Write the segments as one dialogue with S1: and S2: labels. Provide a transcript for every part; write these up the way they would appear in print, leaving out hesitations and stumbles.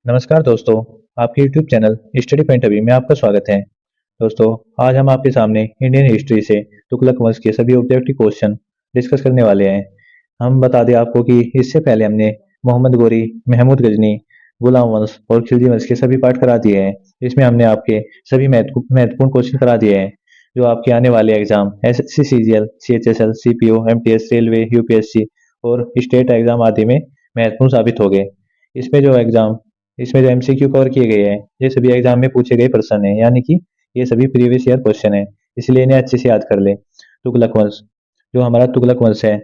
S1: नमस्कार दोस्तों, आपके YouTube चैनल स्टडी पॉइंट अभी में आपका स्वागत है। दोस्तों, आज हम आपके सामने इंडियन हिस्ट्री से तुगलक वंश के सभी ऑब्जेक्टिव क्वेश्चन डिस्कस करने वाले हैं। हम बता दें आपको कि इससे पहले हमने मोहम्मद गोरी, महमूद गजनी, गुलाम वंश और खिलजी वंश के सभी पार्ट करा दिए हैं। इसमें हमने आपके सभी महत्वपूर्ण क्वेश्चन करा दिए हैं, जो आपके आने वाले exam SSC, CGL, CHSL, CPO, MTS, railway, UPSC और स्टेट एग्जाम आदि में महत्वपूर्ण साबित हो गए। इसमें जो एग्जाम इसमें जो एमसीक्यू कवर किए गए हैं, ये सभी एग्जाम में पूछे गए प्रश्न हैं, यानी कि ये सभी प्रीवियस ईयर क्वेश्चन हैं, इसलिए इन्हें अच्छे से याद कर ले। तुगलक वंश, जो हमारा तुगलक वंश है,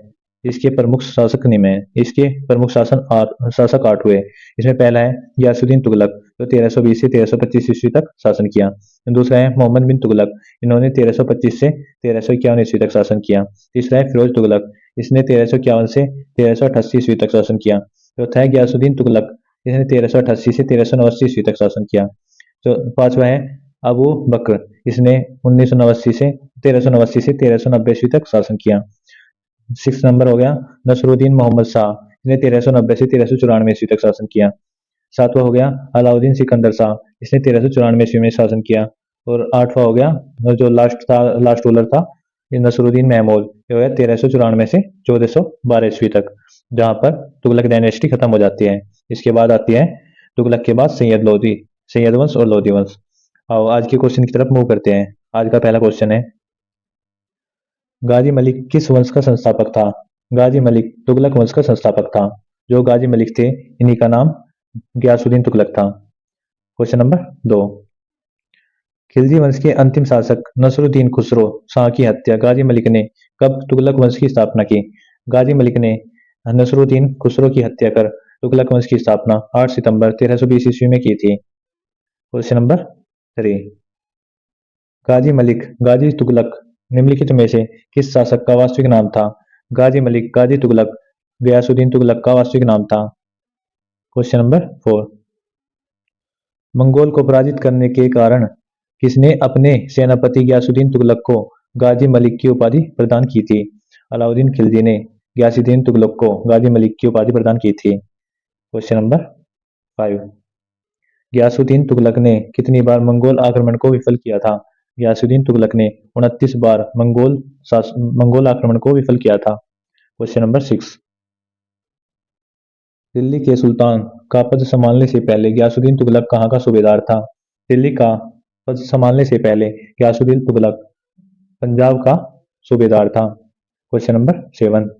S1: इसके प्रमुख शासक निम्न है। इसके प्रमुख शासक 8 हुए। इसमें पहला है गयासुद्दीन तुगलक, जो 1320 से 1325 ईस्वी तक शासन किया। दूसरा है मोहम्मद बिन तुगलक, इन्होंने 1325 से 1351 ईस्वी तक शासन किया। तीसरा है फिरोज तुगलक, इसने 1351 से 1388 ईस्वी तक शासन किया। चौथा है गयासुद्दीन तुगलक, इसने 1388 से 1389 ईस्वी तक शासन किया। तो पांचवा है अबू बकर, इसने 1989 से 1389 से 1390 ईस्वी तक शासन किया। 6 नंबर हो गया नसरुद्दीन मोहम्मद शाह, इसने 1390 से 1394 ईस्वी तक शासन किया। सातवां हो गया अलाउद्दीन सिकंदर शाह, इसने 1394 ईस्वी में शासन किया। और आठवां हो गया जो लास्ट रूलर था, ये नसरुद्दीन महमूद, ये हो गया 1394 से 1412 ईस्वी तक, जहां पर तुगलक डायनेस्टी खत्म हो जाती है। इसके बाद आती है तुगलक के बाद सैयद वंश और लोधी वंश। आओ आज के क्वेश्चन की तरफ मूव करते हैं। आज का पहला क्वेश्चन है, गाजी मलिक किस वंश का संस्थापक था? गाजी मलिक तुगलक वंश का संस्थापक था। जो गाजी मलिक थे, इन्हीं का नाम गयासुद्दीन तुगलक था। क्वेश्चन नंबर 2, खिलजी वंश के अंतिम शासक नसरुद्दीन खुसरो शाह की हत्या गाजी मलिक ने कब तुगलक वंश की स्थापना की? गाजी मलिक ने नसरुद्दीन खुसरो की हत्या कर तुगलक वंश की स्थापना 8 सितंबर 1320 ईस्वी में की थी। क्वेश्चन नंबर 3, गाजी मलिक गाजी तुगलक निम्नलिखित में से किस शासक का वास्तविक नाम था? गाजी मलिक गाजी तुगलक गयासुद्दीन तुगलक का वास्तविक नाम था। क्वेश्चन नंबर 4, मंगोल को पराजित करने के कारण किसने अपने सेनापति गयासुद्दीन तुगलक को गाजी मलिक की उपाधि प्रदान की थी? अलाउद्दीन खिलजी ने गयासुद्दीन तुगलक को गाजी मलिक की उपाधि प्रदान की थी। क्वेश्चन नंबर 5, गयासुद्दीन तुगलक ने कितनी बार मंगोल आक्रमण को विफल किया था? गयासुद्दीन तुगलक ने 29 बार मंगोल आक्रमण को विफल किया था। क्वेश्चन नंबर 6, दिल्ली के सुल्तान का पद संभालने से पहले गयासुद्दीन तुगलक कहाँ का सूबेदार था? दिल्ली का पद संभालने से पहले गयासुद्दीन तुगलक पंजाब का सूबेदार था। क्वेश्चन नंबर 7,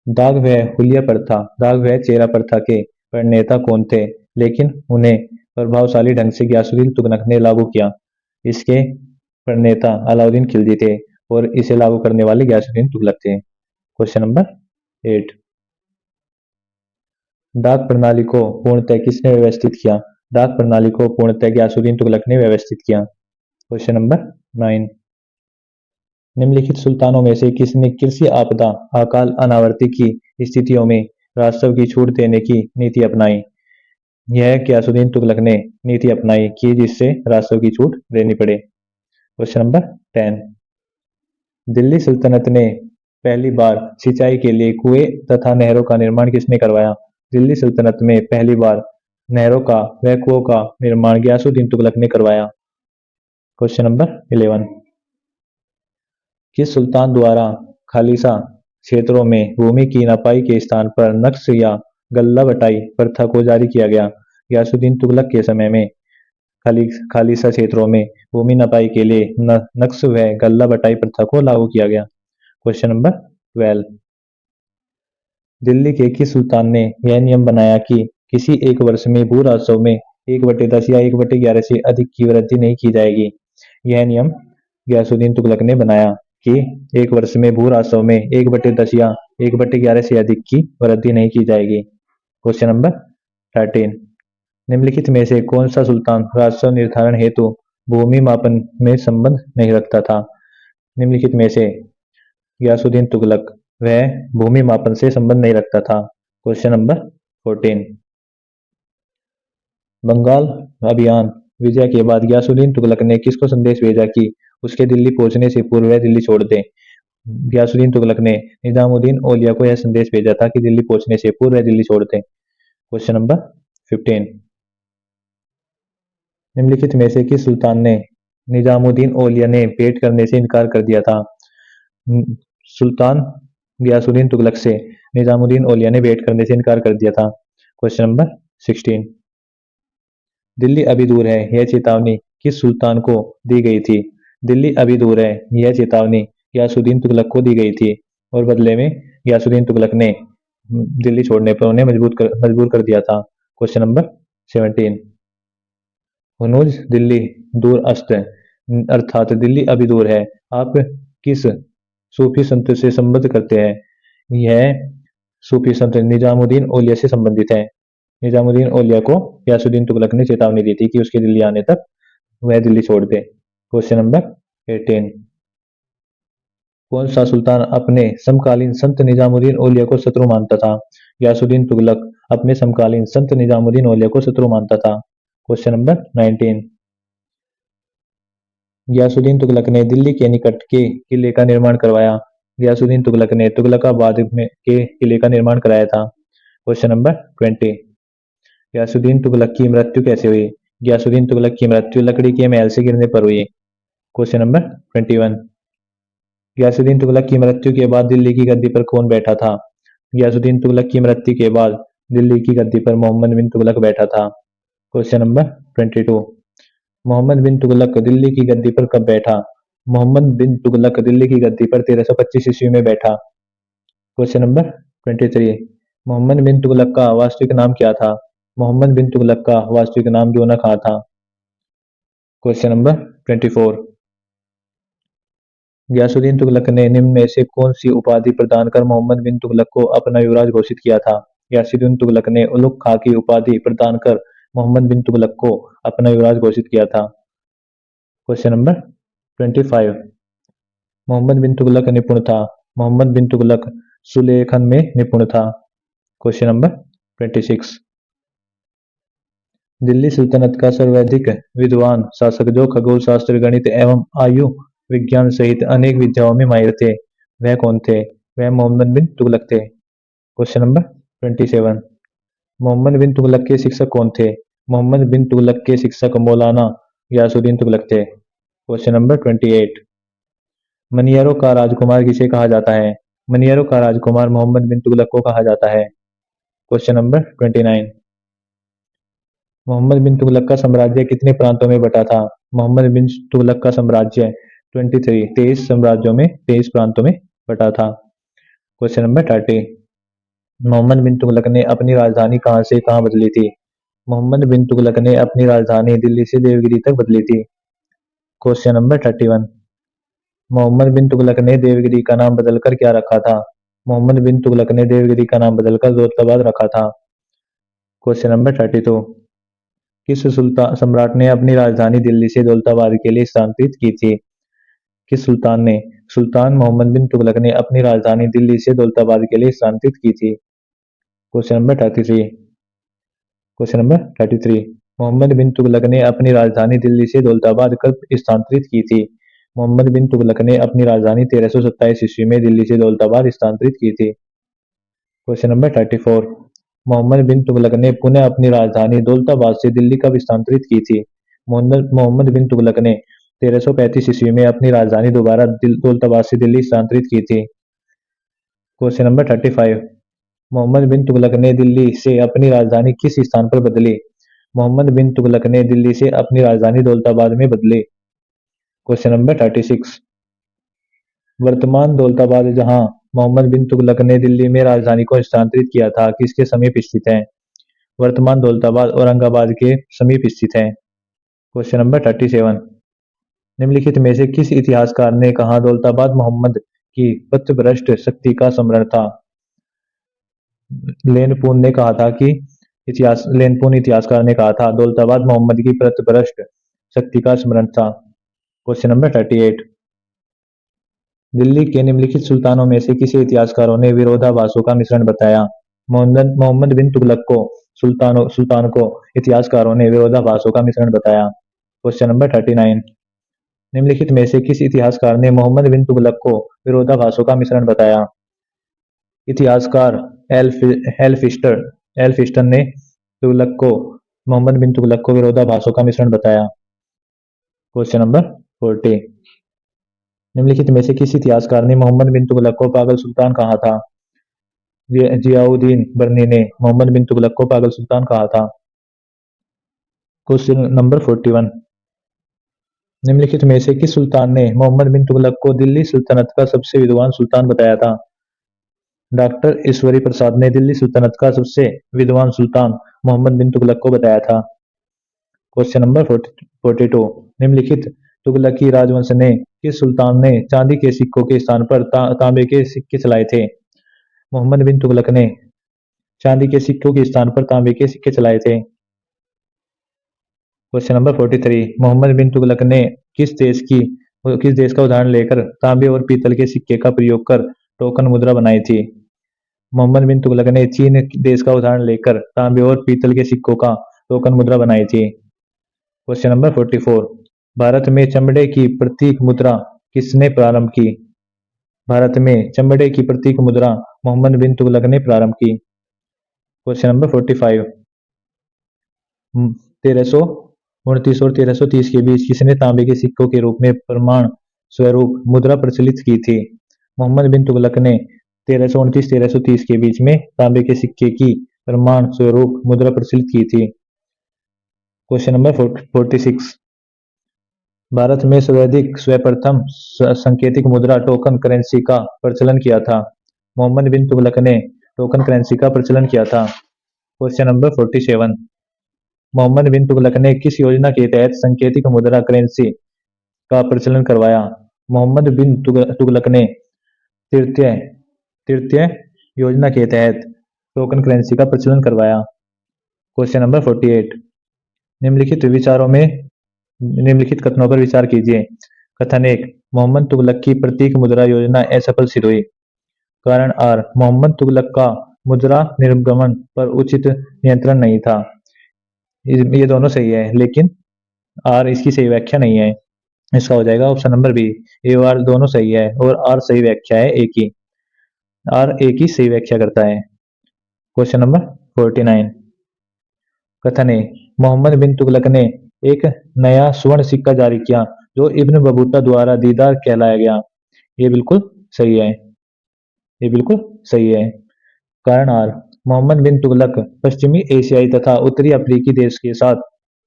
S1: दाग व हुलिया प्रथा दाग व चेहरा प्रथा के प्रणेता कौन थे, लेकिन उन्हें प्रभावशाली ढंग से गयासुद्दीन तुगलक ने लागू किया? इसके प्रणेता अलाउद्दीन खिलजी थे और इसे लागू करने वाले गयासुद्दीन तुगलक थे। क्वेश्चन नंबर 8, डाक प्रणाली को पूर्णतः किसने व्यवस्थित किया? डाक प्रणाली को पूर्णतः गयासुद्दीन तुगलक ने व्यवस्थित किया। क्वेश्चन नंबर 9, निम्नलिखित सुल्तानों में से किसने कृषि आपदा, अकाल, अनावर्ती की स्थितियों में राजस्व की छूट देने की नीति अपनाई? यह गयासुद्दीन तुगलक ने नीति अपनाई कि जिससे राजस्व की छूट देनी पड़े। क्वेश्चन नंबर 10, दिल्ली सल्तनत ने पहली बार सिंचाई के लिए कुएं तथा नहरों का निर्माण किसने करवाया? दिल्ली सल्तनत में पहली बार नहरों का व कुओं का निर्माण गयासुद्दीन तुगलक ने करवाया। क्वेश्चन नंबर 11, किस सुल्तान द्वारा खालिसा क्षेत्रों में भूमि की नपाई के स्थान पर नक्श या गल्ला बटाई प्रथा को जारी किया गया? गयासुद्दीन तुगलक के समय में खालिसा क्षेत्रों में भूमि नपाई के लिए नक्श व गल्ला बटाई प्रथा को लागू किया गया। क्वेश्चन नंबर 12, दिल्ली के किस सुल्तान ने यह नियम बनाया कि किसी एक वर्ष में भू राजस्व में 1/10 या 1/11 से अधिक की वृद्धि नहीं की जाएगी? यह नियम गयासुद्दीन तुगलक ने बनाया कि एक वर्ष में भू राजस्व में 1/10 या 1/11 से अधिक की वृद्धि नहीं की जाएगी। क्वेश्चन नंबर 13, निम्नलिखित में से कौन सा सुल्तान राजस्व निर्धारण हेतु भूमि मापन में संबंध नहीं रखता था? निम्नलिखित में से गयासुद्दीन तुगलक वह भूमि मापन से संबंध नहीं रखता था। क्वेश्चन नंबर 14, बंगाल अभियान विजय के बाद गयासुद्दीन तुगलक ने किसको संदेश भेजा कि उसके दिल्ली पहुंचने से पूर्व वह दिल्ली छोड़ दे? गयासुद्दीन तुगलक ने निजामुद्दीन औलिया को यह संदेश भेजा था कि दिल्ली पहुंचने से पूर्व वह दिल्ली छोड़ दे। Question number 15। निम्नलिखित में से किस सुल्तान ने निजामुद्दीन औलिया ने भेंट करने से इनकार कर दिया था? सुल्तान गयासुद्दीन तुगलक से निजामुद्दीन औलिया ने भेंट करने से इनकार कर दिया था। Question number 16। दिल्ली अभी दूर है यह चेतावनी किस सुल्तान को दी गई थी? दिल्ली अभी दूर है यह चेतावनी गयासुद्दीन तुगलक को दी गई थी और बदले में गयासुद्दीन तुगलक ने दिल्ली छोड़ने पर उन्हें मजबूर कर दिया था। Question number 17। हुनूज दिल्ली दूर अस्त अर्थात दिल्ली अभी दूर है आप किस सूफी संत से संबद्ध करते हैं? यह सूफी संत निजामुद्दीन औलिया से संबंधित है। निजामुद्दीन औलिया को गयासुद्दीन तुगलक ने चेतावनी दी थी कि उसके दिल्ली आने तक वह दिल्ली छोड़ दे। Question number 18। कौन सा सुल्तान अपने समकालीन संत निजामुद्दीन औलिया को शत्रु मानता था? गयासुद्दीन तुगलक अपने समकालीन संत निजामुद्दीन औलिया को शत्रु मानता था। Question number 19। गयासुद्दीन तुगलक ने दिल्ली के निकट के किले का निर्माण करवाया। गयासुद्दीन तुगलक ने तुगलकाबाद में के किले का निर्माण कराया था। Question number 20। गयासुद्दीन तुगलक की मृत्यु कैसे हुई? गयासुद्दीन तुगलक की मृत्यु लकड़ी के महल से गिरने पर हुई। Question number 21। गयासुद्दीन तुगलक की मृत्यु के बाद दिल्ली की गद्दी पर कौन बैठा था? गयासुद्दीन तुगलक की मृत्यु के बाद दिल्ली की गद्दी पर मोहम्मद बिन तुगलक बैठा था। Question number 22। मोहम्मद बिन तुगलक दिल्ली की गद्दी पर कब बैठा? मोहम्मद बिन तुगलक दिल्ली की गद्दी पर 1325 ईस्वी में बैठा। Question number 23। मोहम्मद बिन तुगलक का वास्तविक नाम क्या था? मोहम्मद बिन तुगलक का वास्तविक नाम जोना खां था। Question number 24। गयासुद्दीन तुगलक ने निम्न में से कौन सी उपाधि प्रदान कर मोहम्मद बिन तुगलक को अपना युवराज घोषित किया था? गयासुद्दीन तुगलक ने उलुग खां की उपाधि प्रदान कर मोहम्मद बिन तुगलक को अपना युवराज घोषित किया था। Question number 25। मोहम्मद बिन तुगलक निपुण था। मोहम्मद बिन तुगलक सुलेखन में निपुण था। Question number 26। दिल्ली सुल्तनत का सर्वाधिक विद्वान शासक जो खगोल शास्त्र गणित एवं आयु विज्ञान सहित अनेक विद्याओं में माहिर थे वह कौन थे? वह मोहम्मद बिन तुगलक थे। Question number 27। मोहम्मद बिन तुगलक के शिक्षक कौन थे? मोहम्मद बिन तुगलक के शिक्षक मौलाना गयासुद्दीन तुगलक थे। Question number 28। मनियरों का राजकुमार किसे कहा जाता है? मनियरों का राजकुमार मोहम्मद बिन तुगलक को कहा जाता है। Question number 29। मोहम्मद बिन तुगलक का साम्राज्य कितने प्रांतों में बटा था? मोहम्मद बिन तुगलक का साम्राज्य 23 साम्राज्यों में 23 प्रांतों में बटा था। Question number 30। मोहम्मद बिन तुगलक ने अपनी राजधानी कहां से कहां बदली थी? मोहम्मद बिन तुगलक ने अपनी राजधानी दिल्ली से देवगिरी तक बदली थी। Question number 31। मोहम्मद बिन तुगलक ने देवगिरी का नाम बदलकर क्या रखा था? मोहम्मद बिन तुगलक ने देवगिरी का नाम बदलकर दौलताबाद रखा था। Question number 32। किस सुल्तान सम्राट ने अपनी राजधानी दिल्ली से दौलताबाद के लिए स्थानांतरित की थी? किस सुल्तान ने? सुल्तान मोहम्मद बिन तुगलक ने अपनी राजधानी दिल्ली से दौलताबाद के लिए स्थानांतरित की थी। Question number 33। Question number 33। Mohammad bin Tughlaq ने अपनी राजधानी दिल्ली से दौलताबाद कब स्थानांतरित की थी? मोहम्मद बिन तुगलक ने अपनी राजधानी 1327 ईस्वी में दिल्ली से दौलताबाद स्थानांतरित की थी। Question number 34। मोहम्मद बिन तुगलक ने पुनः अपनी राजधानी दौलताबाद से दिल्ली कब स्थानांतरित की थी? मोहम्मद बिन तुगलक ने 1335 ईस्वी में अपनी राजधानी दोबारा दौलताबाद से दिल्ली स्थानांतरित की थी। Question number 35। मोहम्मद बिन तुगलक ने दिल्ली से अपनी राजधानी किस स्थान पर बदली? मोहम्मद बिन तुगलक ने दिल्ली से अपनी राजधानी दौलताबाद में बदली। Question number 36। वर्तमान दौलताबाद जहां मोहम्मद बिन तुगलक ने दिल्ली में राजधानी को स्थानांतरित किया था किसके समीप स्थित है? वर्तमान दौलताबाद औरंगाबाद के समीप स्थित है। Question number 37। निम्नलिखित में से किस इतिहासकार ने कहा दौलताबाद मोहम्मद की पथभ्रष्ट शक्ति का स्मरण था? लेनपून ने कहा था कि लेनपून इतिहासकार ने कहा था दौलताबाद मोहम्मद की पथभ्रष्ट शक्ति का स्मरण था। Question number 38। दिल्ली के निम्नलिखित सुल्तानों में से किसी इतिहासकारों ने विरोधाभासों का मिश्रण बताया? मोहम्मद बिन तुगलक को सुल्तान को इतिहासकारों ने विरोधाभासों का मिश्रण बताया। Question number 39। निम्नलिखित में से किस इतिहासकार ने मोहम्मद बिन तुगलक को विरोधाभासों का मिश्रण बताया? इतिहासकार एल्फिस्टन ने तुगलक को मोहम्मद बिन तुगलक को विरोधाभासों का मिश्रण बताया? Question number 40। निम्नलिखित में से किस इतिहासकार ने मोहम्मद बिन तुगलक को पागल सुल्तान कहा था? जियाउद्दीन बर्नी ने मोहम्मद बिन तुगलक को पागल सुल्तान कहा था। Question number 41। निम्नलिखित में से किस सुल्तान ने मोहम्मद बिन तुगलक को दिल्ली सल्तनत का सबसे विद्वान सुल्तान बताया था? डॉक्टर ईश्वरी प्रसाद ने दिल्ली सल्तनत का सबसे विद्वान सुल्तान मोहम्मद बिन तुगलक को बताया था। Question number 42। निम्नलिखित तुगलकी राजवंश ने किस सुल्तान ने चांदी के सिक्कों के स्थान पर तांबे के सिक्के चलाए थे? मोहम्मद बिन तुगलक ने चांदी के सिक्कों के स्थान पर तांबे के सिक्के चलाए थे। Question number 43। मोहम्मद बिन तुगलक ने किस देश का उदाहरण लेकर तांबे और पीतल के सिक्के का प्रयोग कर टोकन मुद्रा बनाई थी? मोहम्मद बिन तुगलक ने चीन देश का उदाहरण लेकर तांबे और पीतल के सिक्कों का टोकन मुद्रा बनाई थी। Question number 44। भारत में चमड़े की प्रतीक मुद्रा किसने प्रारंभ की? भारत में चमड़े की प्रतीक मुद्रा मोहम्मद बिन तुगलक ने प्रारंभ की। Question number 45। 1329 और 1330 के बीच किसने तांबे के सिक्कों के रूप में प्रमाण स्वरूप मुद्रा प्रचलित की थी? मोहम्मद बिन तुगलक ने 1329-1330 के बीच में तांबे के सिक्के की प्रमाण स्वरूप मुद्रा प्रचलित की थी। Question number 46। भारत में सर्वप्रथम सांकेतिक मुद्रा टोकन करेंसी का प्रचलन किया था? मोहम्मद बिन तुगलक ने टोकन करेंसी का प्रचलन किया था। Question number 47। मोहम्मद बिन तुगलक ने किस योजना के तहत सांकेतिक मुद्रा करेंसी का प्रचलन करवाया? मोहम्मद बिन तुगलक ने तृतीय तृतीय योजना के तहत टोकन करेंसी का प्रचलन करवाया। Question number 48। निम्नलिखित कथनों पर विचार कीजिए। कथन 1। मोहम्मद तुगलक की प्रतीक मुद्रा योजना असफल सिद्ध हुई। कारण आर। मोहम्मद तुगलक का मुद्रा निर्गमन पर उचित नियंत्रण नहीं था। ये दोनों सही है, लेकिन आर इसकी सही व्याख्या नहीं है। इसका हो जाएगा ऑप्शन नंबर बी। ए और आर दोनों सही है और आर सही व्याख्या है ए की। आर ए की सही व्याख्या करता है। Question number 49। कथन ए। मोहम्मद बिन तुगलक ने एक नया स्वर्ण सिक्का जारी किया जो इब्न बतूता द्वारा दीदार कहलाया गया। ये बिल्कुल सही है। ये बिल्कुल सही है। कारण आर। मोहम्मद बिन तुगलक पश्चिमी एशियाई तथा उत्तरी अफ्रीकी देश के साथ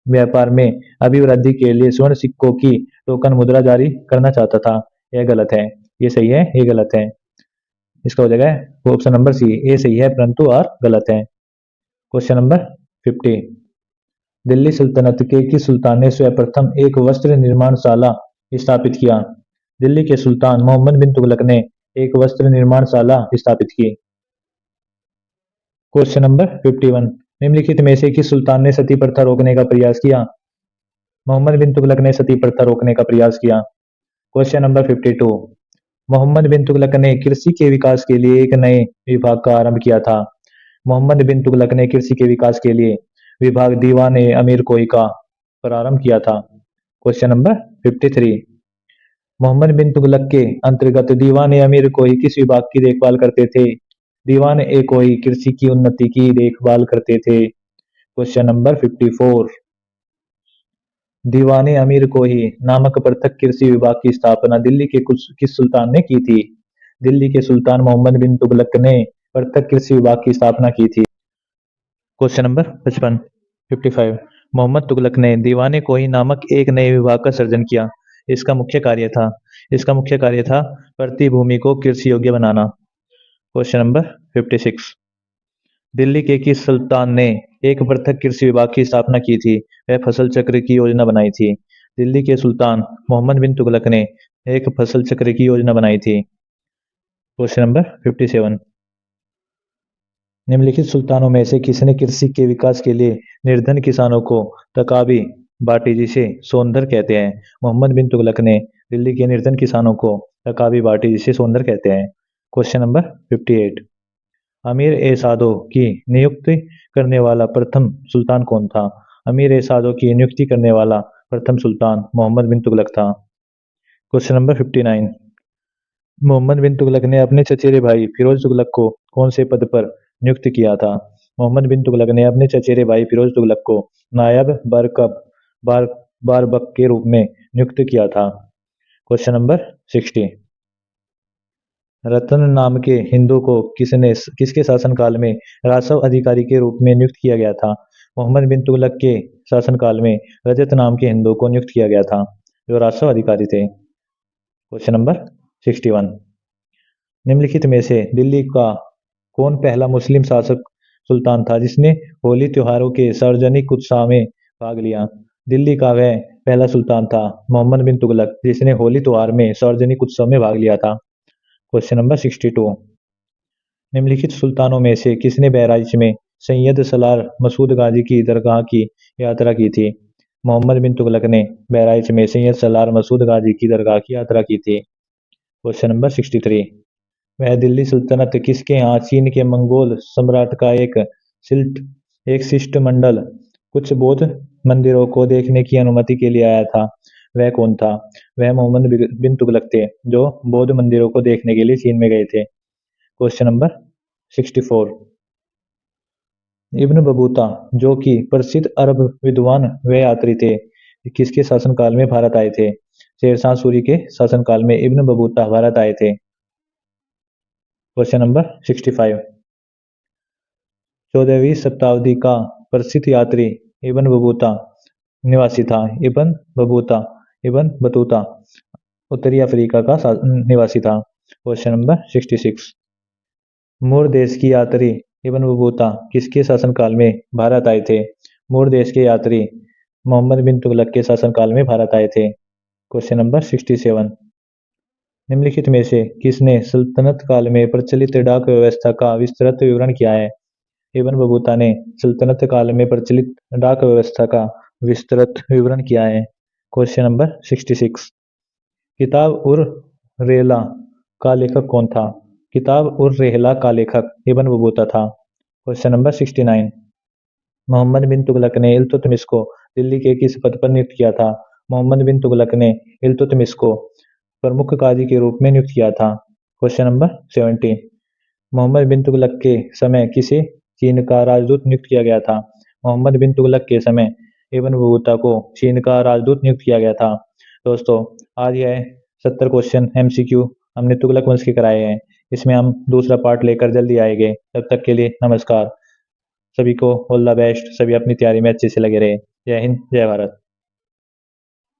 S1: व्यापार में अभिवृद्धि के लिए स्वर्ण सिक्कों की टोकन मुद्रा जारी करना चाहता था। यह गलत है। ये सही है, ये गलत है। इसका हो जाएगा ऑप्शन नंबर सी। ए सही है परंतु आर गलत है। Question number 50। दिल्ली सल्तनत के किस सुल्तान ने सर्वप्रथम एक वस्त्र निर्माणशाला स्थापित किया? दिल्ली के सुल्तान मोहम्मद बिन तुगलक ने एक वस्त्र निर्माणशाला स्थापित की। Question number 51। निम्नलिखित में से किस सुल्तान ने सती प्रथा रोकने का प्रयास किया? मोहम्मद बिन तुगलक ने सती प्रथा रोकने का प्रयास किया। Question number 52। मोहम्मद बिन तुगलक ने कृषि के विकास के लिए एक नए विभाग का आरंभ किया था। मोहम्मद बिन तुगलक ने कृषि के विकास के लिए विभाग दीवान ए अमीर कोई का प्रारंभ किया था। Question number 53। मोहम्मद बिन तुगलक के अंतर्गत दीवान ए अमीर कोई किस विभाग की देखभाल करते थे? दीवान ए कोई कृषि की उन्नति की देखभाल करते थे। Question number 54। दीवाने अमीर कोही नामक पृथक कृषि विभाग की स्थापना दिल्ली के किस सुल्तान ने की थी? दिल्ली के सुल्तान मोहम्मद बिन तुगलक ने पृथक कृषि विभाग की स्थापना की थी। Question number 55। मोहम्मद तुगलक ने दीवाने कोही नामक एक नए विभाग का सृजन किया। इसका मुख्य कार्य था प्रति भूमि को कृषि योग्य बनाना। Question number 56। दिल्ली के किस सुल्तान ने एक पृथक कृषि विभाग की स्थापना की थी? वह फसल चक्र की योजना बनाई थी। दिल्ली के सुल्तान मोहम्मद बिन तुगलक ने एक फसल चक्र की योजना बनाई थी। Question number 57। निम्नलिखित सुल्तानों में से किसने कृषि के विकास के लिए निर्धन किसानों को तकाबी बांटी जिसे सोनदर कहते हैं? मोहम्मद बिन तुगलक ने दिल्ली के निर्धन किसानों को तकाबी बांटी जिसे सोनदर कहते हैं। Question number 58। अमीर ए सादो की नियुक्ति करने वाला प्रथम सुल्तान कौन था? अमीर ए सादो की नियुक्ति करने वाला प्रथम सुल्तान मोहम्मद बिन तुगलक था। Question number 59। मोहम्मद बिन तुगलक ने अपने चचेरे भाई फिरोज तुगलक को कौन से पद पर नियुक्त किया था? मोहम्मद बिन तुगलक ने अपने चचेरे भाई फिरोज तुगलक को नायब बरकब बार बारबक के रूप में नियुक्त किया था। Question number 60। रतन नाम के हिंदू को किसके शासनकाल में राजस्व अधिकारी के रूप में नियुक्त किया गया था? मोहम्मद बिन तुगलक के शासनकाल में रजत नाम के हिंदू को नियुक्त किया गया था, जो राजस्व अधिकारी थे। Question number 61। निम्नलिखित में से दिल्ली का कौन पहला मुस्लिम शासक सुल्तान था जिसने होली त्योहारों के सार्वजनिक उत्सव में भाग लिया? दिल्ली का वह पहला सुल्तान था मोहम्मद बिन तुगलक जिसने होली त्योहार में सार्वजनिक उत्सव में भाग लिया था। Question number 62। निम्नलिखित सुल्तानों में से किसने बहराइच में सैयद सलार मसूद गाजी की दरगाह की यात्रा की थी? मोहम्मद बिन तुगलक ने बहराइच में सैयद सलार मसूद गाजी की दरगाह की यात्रा की थी। Question number 63। वह दिल्ली सल्तनत किसके यहाँ चीन के मंगोल सम्राट का एक शिष्टमंडल कुछ बौद्ध मंदिरों को देखने की अनुमति के लिए आया था? वह कौन था? वह मोहम्मद बिन तुगलक थे जो बौद्ध मंदिरों को देखने के लिए चीन में गए थे। Question number 64। इब्न बतूता जो कि प्रसिद्ध अरब विद्वान व यात्री थे, किसके शासनकाल में भारत आए थे? शेरशाह सूरी के शासनकाल में इब्न बतूता भारत आए थे। Question number 65। 14वीं शताब्दी का प्रसिद्ध यात्री इब्न बतूता निवासी था। इब्न बतूता उत्तरी अफ्रीका का निवासी था। Question number 66। मूर देश की यात्री इब्न बतूता किसके शासनकाल में भारत आए थे? मूर देश के यात्री मोहम्मद बिन तुगलक के शासनकाल में भारत आए थे। Question number 67। निम्नलिखित में से किसने सल्तनत काल में प्रचलित डाक व्यवस्था का विस्तृत विवरण किया है? इब्न बतूता ने सल्तनत काल में प्रचलित डाक व्यवस्था का विस्तृत विवरण किया है। Question number 66। किताब उर रेहला का लेखक कौन था? किताब उर रेहला का लेखक इब्न बतूता था। Question number 69। मोहम्मद बिन तुगलक ने इल्तुतमिश को दिल्ली के किस पद पर नियुक्त किया था? मोहम्मद बिन तुगलक ने इल्तुतमिश को प्रमुख काजी के रूप में नियुक्त किया था। Question number 70। मोहम्मद बिन तुगलक के समय किसे चीन का राजदूत नियुक्त किया गया था? मोहम्मद बिन तुगलक के समय इब्न बतूता को चीन का राजदूत नियुक्त किया गया था। दोस्तों, आज यह 70 क्वेश्चन MCQ हमने तुगलक वंश के कराए हैं। इसमें हम दूसरा पार्ट लेकर जल्दी आएंगे। तब तक के लिए नमस्कार। सभी को ऑल द बेस्ट। सभी अपनी तैयारी में अच्छे से लगे रहे। जय हिंद, जय भारत।